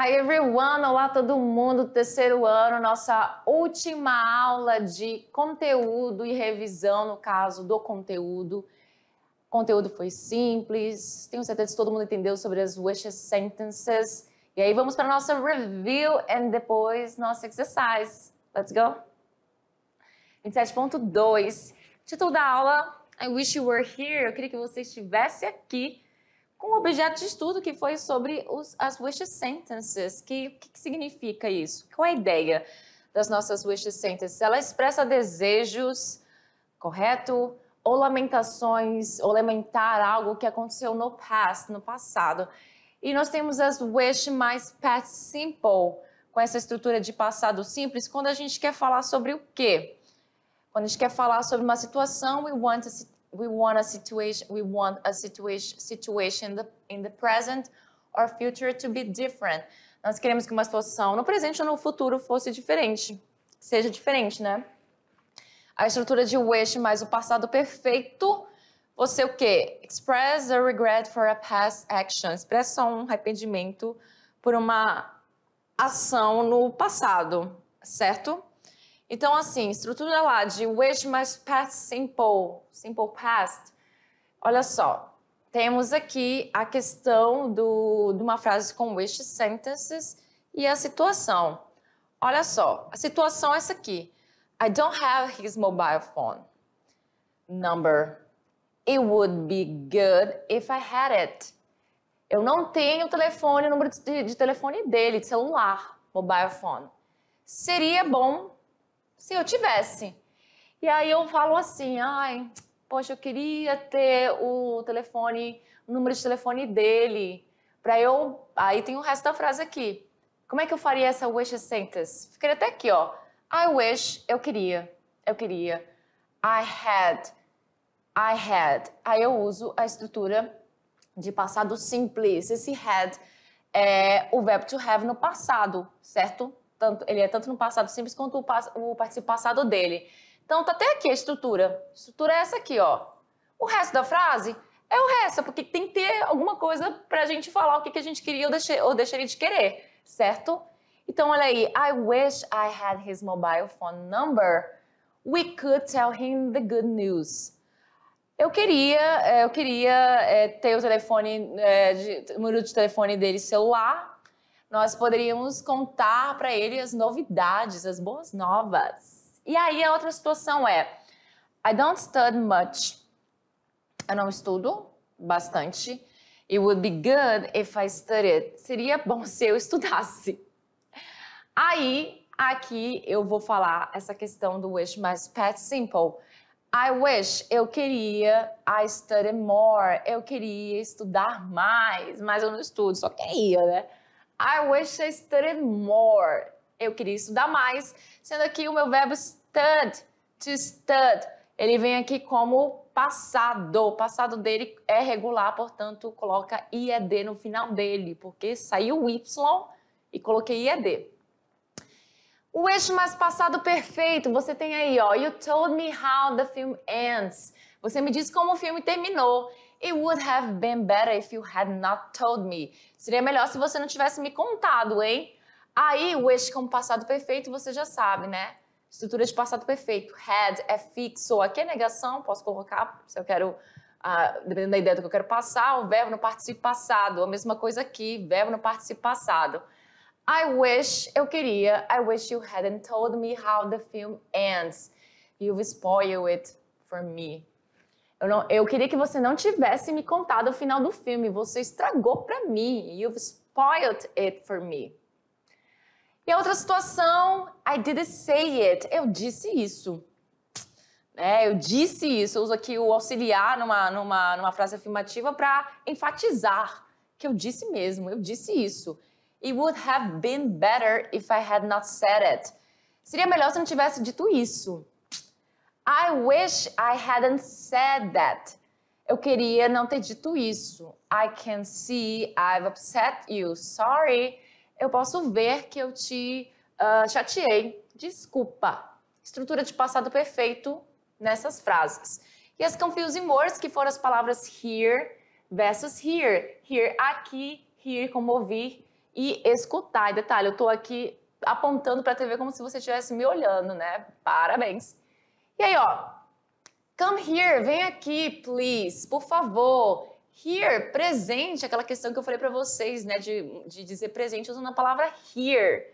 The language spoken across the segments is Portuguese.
Hi everyone, olá todo mundo, terceiro ano, nossa última aula de conteúdo e revisão, no caso do conteúdo. O conteúdo foi simples, tenho certeza que todo mundo entendeu sobre as wishes sentences. E aí vamos para a nossa review e depois nosso exercise. Let's go! 27.2, título da aula, I wish you were here, eu queria que você estivesse aqui, com o objeto de estudo que foi sobre as wish sentences. Que significa isso? Qual é a ideia das nossas wish sentences? Ela expressa desejos, correto? Ou lamentações, ou lamentar algo que aconteceu no past, no passado. E nós temos as wish mais past simple, com essa estrutura de passado simples, quando a gente quer falar sobre o quê? Quando a gente quer falar sobre uma situação, we want a situation in the present or future to be different. Nós queremos que uma situação no presente ou no futuro fosse diferente, seja diferente, né? A estrutura de wish mais o passado perfeito, você o quê? Express a regret for a past action. Expressa um arrependimento por uma ação no passado, certo? Então, assim, estrutura lá de wish mais past simple, simple past. Olha só, temos aqui a questão de uma frase com wish sentences e a situação. Olha só, a situação é essa aqui. I don't have his mobile phone number. It would be good if I had it. Eu não tenho o número de telefone dele, de celular, mobile phone. Seria bom se eu tivesse. E aí eu falo assim, ai, poxa, eu queria ter o número de telefone dele, aí tem o resto da frase aqui. Como é que eu faria essa wish sentence? Ficaria até aqui, ó. I wish, eu queria. I had. Aí eu uso a estrutura de passado simples. Esse had é o verbo to have no passado, certo? Ele é tanto no passado simples quanto o participio passado dele. Então, tá até aqui a estrutura. A estrutura é essa aqui, ó. O resto da frase é o resto, porque tem que ter alguma coisa pra gente falar o que a gente queria ou deixaria de querer, certo? Então, olha aí. I wish I had his mobile phone number. We could tell him the good news. Eu queria ter o número de telefone dele celular. Nós poderíamos contar para ele as novidades, as boas novas. E aí a outra situação é I don't study much. Eu não estudo bastante. It would be good if I studied. Seria bom se eu estudasse. Aí, aqui eu vou falar essa questão do wish mais past simple. I wish, eu queria, I study more. Eu queria estudar mais, mas eu não estudo, só queria, né? I wish I studied more. Eu queria estudar mais, sendo aqui o meu verbo stud, to stud. Ele vem aqui como passado. O passado dele é regular, portanto, coloca IED no final dele, porque saiu o Y e coloquei IED. O wish mais passado perfeito, você tem aí, ó. You told me how the film ends. Você me disse como o filme terminou. It would have been better if you had not told me. Seria melhor se você não tivesse me contado, hein? Aí, o wish como passado perfeito, você já sabe, né? Estrutura de passado perfeito. Had é fixo. Aqui é negação, posso colocar, se eu quero, dependendo da ideia do que eu quero passar, o verbo no participio passado. A mesma coisa aqui, verbo no participio passado. I wish, eu queria, I wish you hadn't told me how the film ends. You've spoiled it for me. Eu queria que você não tivesse me contado o final do filme. Você estragou pra mim. You've spoiled it for me. E a outra situação, I didn't say it. Eu disse isso. Eu disse isso. Eu uso aqui o auxiliar numa frase afirmativa para enfatizar que eu disse mesmo. Eu disse isso. It would have been better if I had not said it. Seria melhor se eu não tivesse dito isso. I wish I hadn't said that. Eu queria não ter dito isso. I can see I've upset you. Sorry. Eu posso ver que eu te chateei. Desculpa. Estrutura de passado perfeito nessas frases. E as confusing words, que foram as palavras here versus here. Here aqui, here como ouvir e escutar. E detalhe, eu tô aqui apontando para a TV como se você estivesse me olhando, né? Parabéns. E aí, ó, come here, vem aqui, please, por favor. Here, presente, aquela questão que eu falei para vocês, né, de dizer presente usando a palavra here,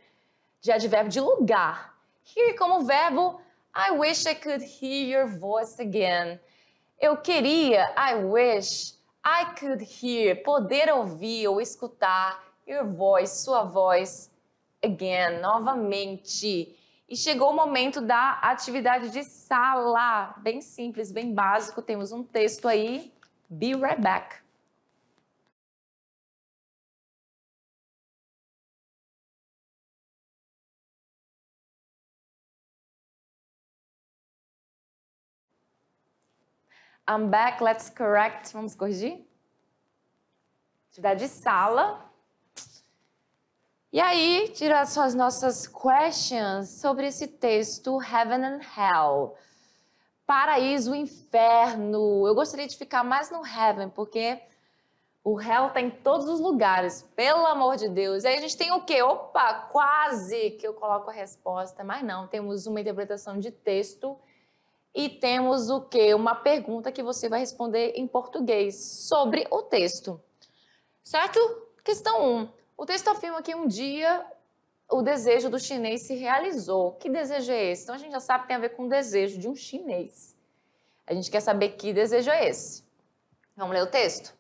de advérbio de lugar. Here como verbo, I wish I could hear your voice again. Eu queria, I wish, I could hear, poder ouvir ou escutar your voice, sua voz, again, novamente. E chegou o momento da atividade de sala, bem simples, bem básico. Temos um texto aí. Be right back. I'm back, let's correct. Vamos corrigir? Atividade de sala. E aí, tirar suas nossas questions sobre esse texto, Heaven and Hell. Paraíso, inferno. Eu gostaria de ficar mais no Heaven, porque o Hell tá em todos os lugares, pelo amor de Deus. E aí a gente tem o quê? Opa, quase que eu coloco a resposta, mas não. Temos uma interpretação de texto e temos o quê? Uma pergunta que você vai responder em português sobre o texto. Certo? Questão 1. O texto afirma que um dia o desejo do chinês se realizou. Que desejo é esse? Então a gente já sabe que tem a ver com o desejo de um chinês. A gente quer saber que desejo é esse. Vamos ler o texto?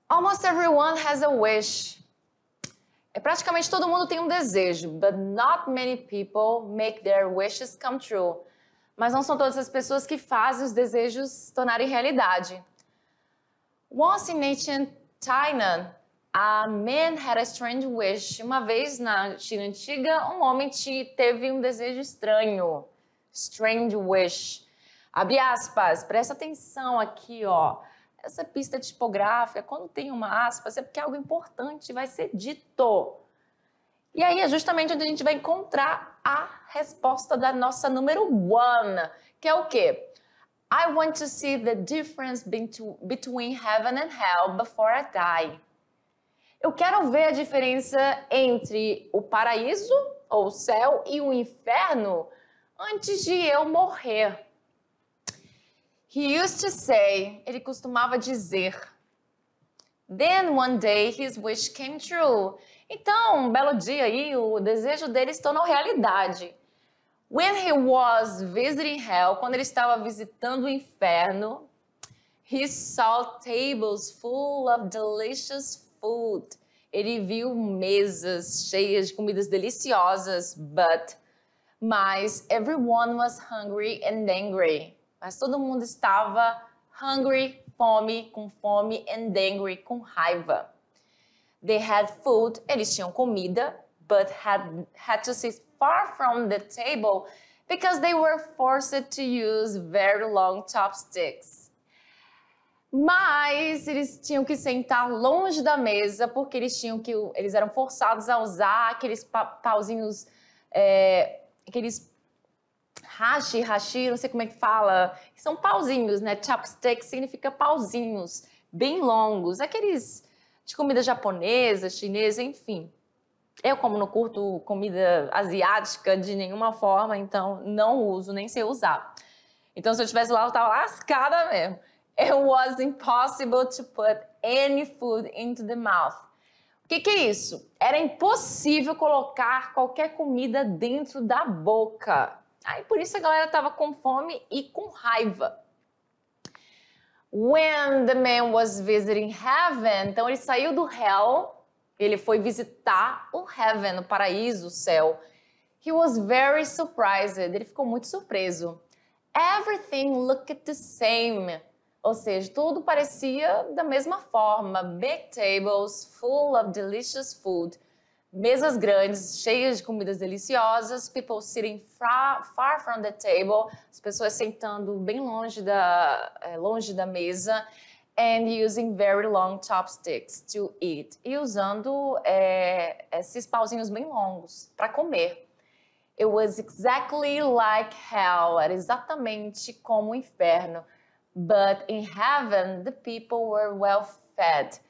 Almost everyone has a wish. Praticamente todo mundo tem um desejo, but not many people make their wishes come true. Mas não são todas as pessoas que fazem os desejos se tornarem realidade. Once in ancient China, a man had a strange wish. Uma vez na China antiga, um homem teve um desejo estranho. Strange wish. Abre aspas, presta atenção aqui, ó. Essa pista tipográfica, quando tem uma aspas, é porque algo importante vai ser dito. E aí é justamente onde a gente vai encontrar a resposta da nossa número 1, que é o quê? I want to see the difference between heaven and hell before I die. Eu quero ver a diferença entre o paraíso, ou o céu, e o inferno antes de eu morrer. He used to say, ele costumava dizer, then one day his wish came true. Então, um belo dia aí, o desejo dele se tornou realidade. When he was visiting hell, quando ele estava visitando o inferno, he saw tables full of delicious food. Ele viu mesas cheias de comidas deliciosas, mas everyone was hungry and angry. Mas todo mundo estava hungry, com fome, and angry, com raiva. They had food, eles tinham comida, but had to sit far from the table because they were forced to use very long chopsticks. Mas eles tinham que sentar longe da mesa porque eles eram forçados a usar aqueles pauzinhos, aqueles hashi, não sei como é que fala, são pauzinhos, né? Chopsticks significa pauzinhos, bem longos, aqueles de comida japonesa, chinesa, enfim. Eu, como não curto comida asiática de nenhuma forma, então não uso, nem sei usar. Então, se eu estivesse lá, eu tava lascada mesmo. It was impossible to put any food into the mouth. O que é isso? Era impossível colocar qualquer comida dentro da boca. Aí, por isso a galera tava com fome e com raiva. When the man was visiting heaven, então ele saiu do hell, ele foi visitar o heaven, o paraíso, o céu. He was very surprised, ele ficou muito surpreso. Everything looked the same, ou seja, tudo parecia da mesma forma. Big tables full of delicious food. Mesas grandes, cheias de comidas deliciosas, people sitting far from the table, as pessoas sentando bem longe da mesa, and using very long chopsticks to eat, e usando esses pauzinhos bem longos para comer. It was exactly like hell, era exatamente como o inferno, but in heaven the people were well fed.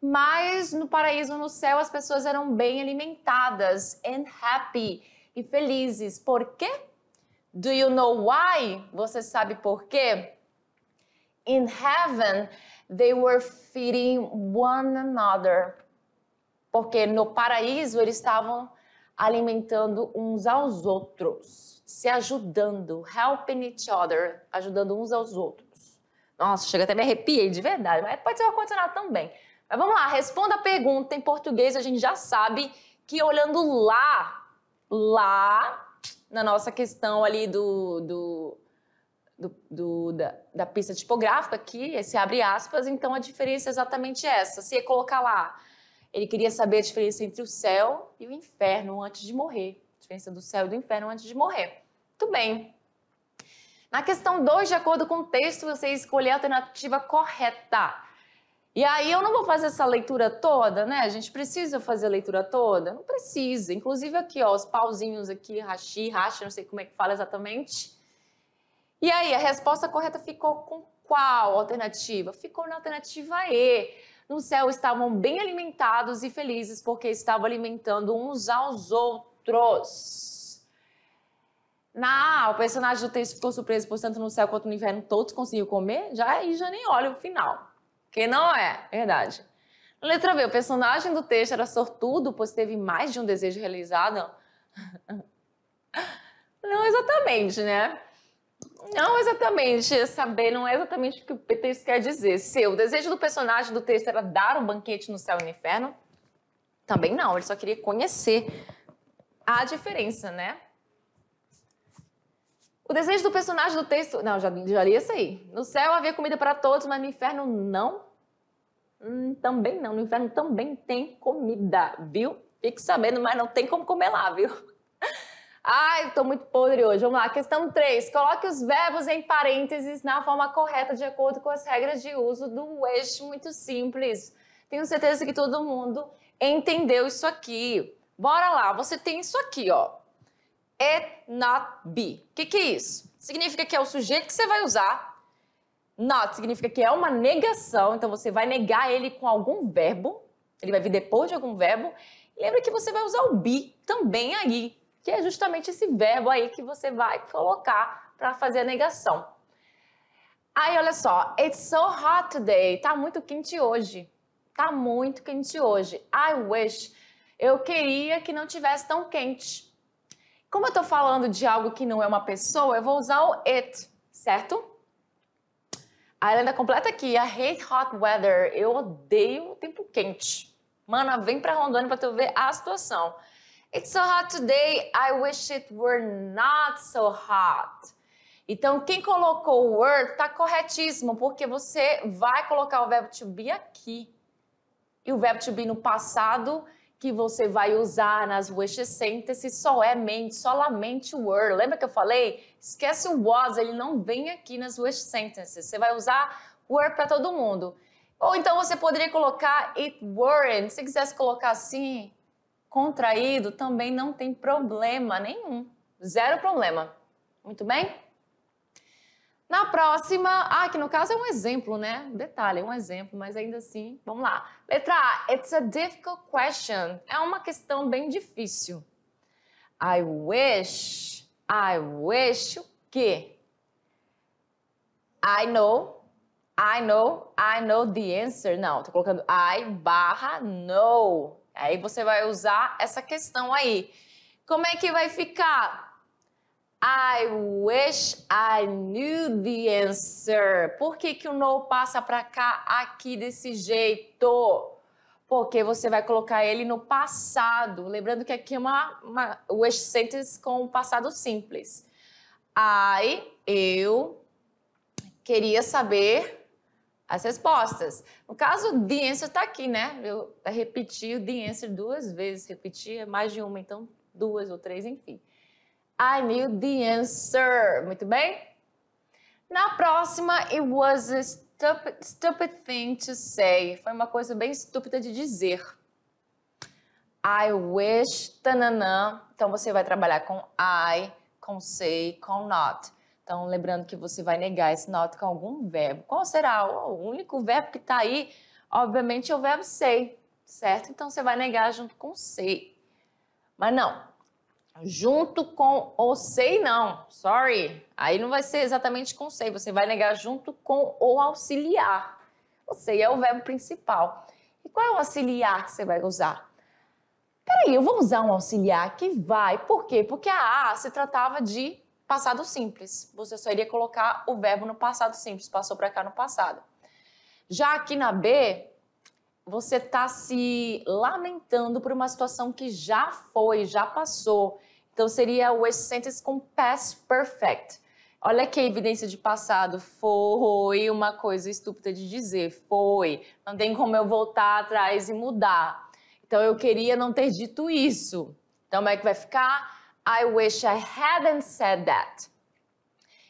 Mas no paraíso, no céu, as pessoas eram bem alimentadas and happy e felizes. Por quê? Do you know why? Você sabe por quê? In heaven, they were feeding one another. Porque no paraíso eles estavam alimentando uns aos outros, se ajudando, helping each other, ajudando uns aos outros. Nossa, chega até me arrepiei de verdade, mas pode ser o ar-condicionado também. Mas vamos lá, responda a pergunta em português, a gente já sabe que olhando lá na nossa questão ali da pista tipográfica aqui, esse abre aspas, então a diferença é exatamente essa. Se colocar lá, ele queria saber a diferença entre o céu e o inferno antes de morrer. A diferença do céu e do inferno antes de morrer. Muito bem. Na questão 2, de acordo com o texto, você escolher a alternativa correta. E aí eu não vou fazer essa leitura toda, né? A gente precisa fazer a leitura toda? Não precisa. Inclusive aqui, ó, os pauzinhos aqui, racha, não sei como é que fala exatamente. E aí, a resposta correta ficou com qual alternativa? Ficou na alternativa E. No céu estavam bem alimentados e felizes porque estavam alimentando uns aos outros. O personagem do texto ficou surpreso, pois tanto no céu quanto no inferno todos conseguiam comer? Já nem olha o final. Que não é verdade. Letra B, o personagem do texto era sortudo, pois teve mais de um desejo realizado? Não exatamente, né? Não exatamente, saber não é exatamente o que o texto quer dizer. Se o desejo do personagem do texto era dar um banquete no céu e no inferno, também não, ele só queria conhecer a diferença, né? O desejo do personagem do texto... Não, já li isso aí. No céu havia comida para todos, mas no inferno não. Também não, no inferno também tem comida, viu? Fique sabendo, mas não tem como comer lá, viu? Ai, tô muito podre hoje. Vamos lá, questão 3. Coloque os verbos em parênteses na forma correta, de acordo com as regras de uso do wish. Muito simples. Tenho certeza que todo mundo entendeu isso aqui. Bora lá, você tem isso aqui, ó. It not be. O que é isso? Significa que é o sujeito que você vai usar. Not significa que é uma negação, então você vai negar ele com algum verbo. Ele vai vir depois de algum verbo. E lembra que você vai usar o be também aí, que é justamente esse verbo aí que você vai colocar para fazer a negação. Aí, olha só. It's so hot today. Tá muito quente hoje. Tá muito quente hoje. I wish. Eu queria que não tivesse tão quente. Como eu tô falando de algo que não é uma pessoa, eu vou usar o it, certo? Aí ela ainda completa aqui. I hate hot weather. Eu odeio o tempo quente. Mana, vem pra Rondônia pra tu ver a situação. It's so hot today, I wish it were not so hot. Então, quem colocou o were tá corretíssimo, porque você vai colocar o verbo to be aqui. E o verbo to be no passado, que você vai usar nas wish sentences, solamente o were. Lembra que eu falei? Esquece o was, ele não vem aqui nas wish sentences. Você vai usar were para todo mundo. Ou então você poderia colocar it weren't. Se quisesse colocar assim... contraído, também não tem problema nenhum. Zero problema. Muito bem? Na próxima, que no caso é um exemplo, né? Detalhe, é um exemplo, mas ainda assim, vamos lá. Letra A, it's a difficult question. É uma questão bem difícil. I wish o quê? I know the answer. Não, tô colocando I/know. Aí você vai usar essa questão aí. Como é que vai ficar? I wish I knew the answer. Por que o know passa para cá aqui desse jeito? Porque você vai colocar ele no passado. Lembrando que aqui é uma wish sentence com o passado simples. Eu queria saber as respostas. No caso, the answer está aqui, né? Eu repeti o the answer 2 vezes. Repetir mais de uma, então 2 ou 3, enfim. I knew the answer. Muito bem? Na próxima, it was a stupid thing to say. Foi uma coisa bem estúpida de dizer. I wish, tananã. Então, você vai trabalhar com I, com say, com not. Então, lembrando que você vai negar esse not com algum verbo. Qual será? O único verbo que está aí obviamente é o verbo say, certo? Então você vai negar junto com say. Mas não, junto com o say não, sorry. Aí não vai ser exatamente com say, você vai negar junto com o auxiliar. O say é o verbo principal. E qual é o auxiliar que você vai usar? Peraí, eu vou usar um auxiliar que vai, por quê? Porque a se tratava de passado simples. Você só iria colocar o verbo no passado simples, passou para cá no passado. Já aqui na B, você está se lamentando por uma situação que já foi, já passou. Então seria o sentence com past perfect. Olha que evidência de passado. Foi uma coisa estúpida de dizer. Foi. Não tem como eu voltar atrás e mudar. Então eu queria não ter dito isso. Então como é que vai ficar? I wish I hadn't said that.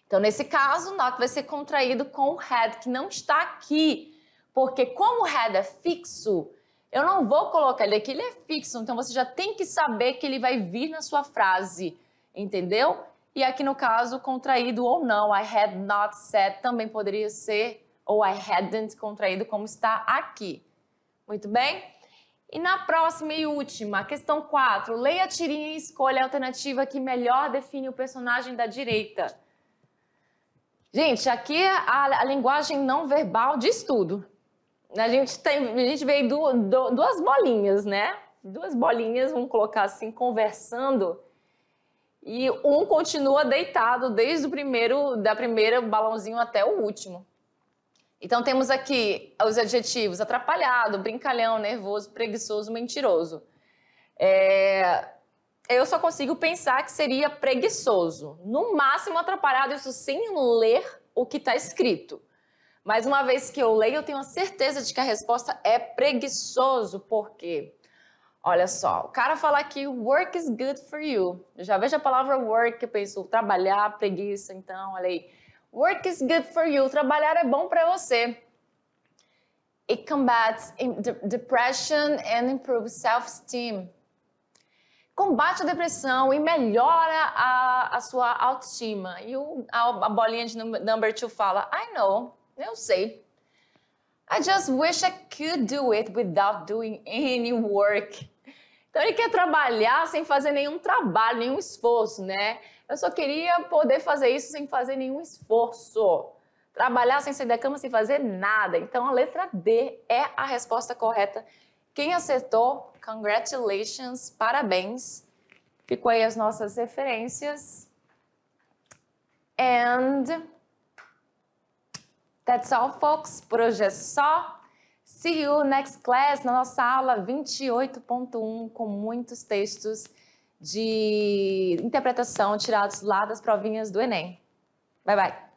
Então nesse caso, not vai ser contraído com o had, que não está aqui. Porque como o had é fixo, eu não vou colocar ele aqui, ele é fixo. Então você já tem que saber que ele vai vir na sua frase. Entendeu? E aqui no caso, contraído ou não, I had not said também poderia ser, ou I hadn't contraído como está aqui. Muito bem? E na próxima e última, questão 4, leia a tirinha e escolha a alternativa que melhor define o personagem da direita. Gente, aqui a linguagem não verbal diz tudo. A gente veio duas bolinhas, né? Duas bolinhas, vamos colocar assim, conversando. E um continua deitado desde o primeiro balãozinho até o último. Então temos aqui os adjetivos atrapalhado, brincalhão, nervoso, preguiçoso, mentiroso. Eu só consigo pensar que seria preguiçoso. No máximo atrapalhado, isso sem ler o que está escrito. Mas uma vez que eu leio, eu tenho a certeza de que a resposta é preguiçoso. Por quê? Olha só, o cara fala aqui, work is good for you. Eu já vejo a palavra work, eu penso trabalhar, preguiça, então, olha aí. Work is good for you. Trabalhar é bom para você. It combats depression and improves self-esteem. Combate a depressão e melhora a sua autoestima. E a bolinha de number 2 fala, I know, eu sei. I just wish I could do it without doing any work. Então ele quer trabalhar sem fazer nenhum trabalho, nenhum esforço, né? Eu só queria poder fazer isso sem fazer nenhum esforço. Trabalhar sem sair da cama, sem fazer nada. Então a letra D é a resposta correta. Quem acertou, congratulations, parabéns. Ficou aí as nossas referências. And that's all, folks. Por hoje é só. See you next class, na nossa aula 28.1, com muitos textos de interpretação tirados lá das provinhas do Enem. Bye, bye.